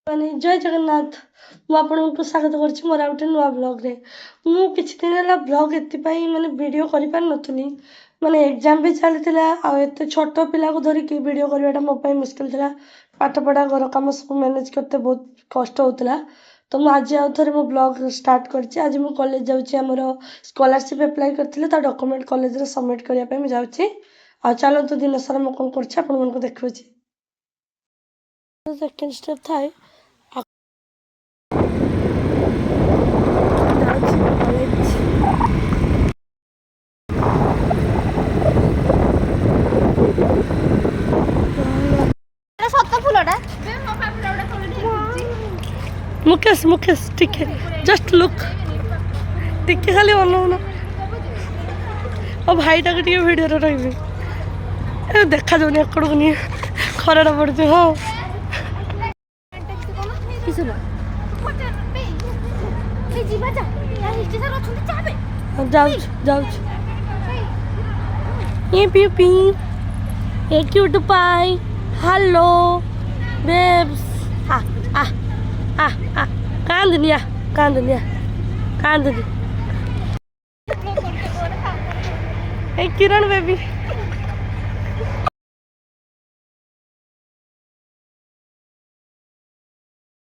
माने जय जगन्नाथ मुझे स्वागत कर मोर गोटे नुआ ब्लॉग रे मु किछि दिन है ब्लॉग एपाई माने वीडियो कर पार नथुनी माने एग्जाम भी चलता आते छोट पिला को धरिक वीडियो करवाटा मो मुस्किल था पाठ पढ़ा घर कम सब मैनेज करते बहुत कष्ट होता तो मुझे आज आउ थे मो ब्लॉग स्टार्ट कर आज मु कॉलेज जामर स्कॉलरशिप अप्लाई करते डॉक्यूमेंट कॉलेज सबमिट करने जाऊँगी आ चलतु दिन सारा मुझे कौन कर देखा सेकेंड स्टेप थाए मुकेश मुकेश टिके जस्ट लुक टिके खाली अनौन और भाईटा को टिके वीडियो रही देखा जाऊनी एकड़ को नहीं खराटा पड़ती हाँ ये क्यूट पाई हेलो बेब्स कांदनिया कांदनिया कांदनी ए किरण बेबी